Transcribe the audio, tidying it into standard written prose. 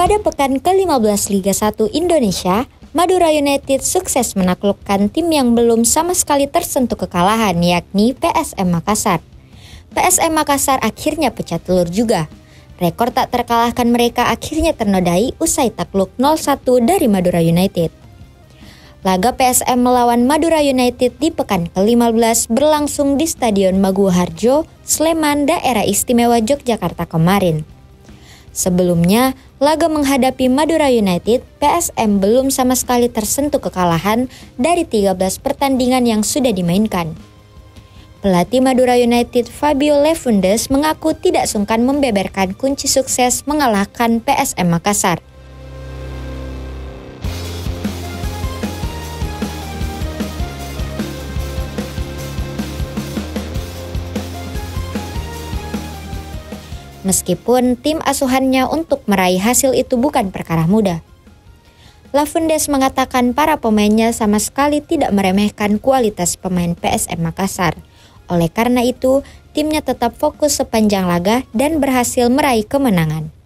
Pada pekan ke-15 Liga 1 Indonesia, Madura United sukses menaklukkan tim yang belum sama sekali tersentuh kekalahan, yakni PSM Makassar. PSM Makassar akhirnya pecah telur juga. Rekor tak terkalahkan mereka akhirnya ternodai usai takluk 0-1 dari Madura United. Laga PSM melawan Madura United di pekan ke-15 berlangsung di Stadion Maguwoharjo, Sleman, Daerah Istimewa Yogyakarta kemarin. Sebelumnya, laga menghadapi Madura United, PSM belum sama sekali tersentuh kekalahan dari 13 pertandingan yang sudah dimainkan. Pelatih Madura United Fabio Lefundes mengaku tidak sungkan membeberkan kunci sukses mengalahkan PSM Makassar. Meskipun tim asuhannya untuk meraih hasil itu bukan perkara mudah. Lefundes mengatakan para pemainnya sama sekali tidak meremehkan kualitas pemain PSM Makassar. Oleh karena itu, timnya tetap fokus sepanjang laga dan berhasil meraih kemenangan.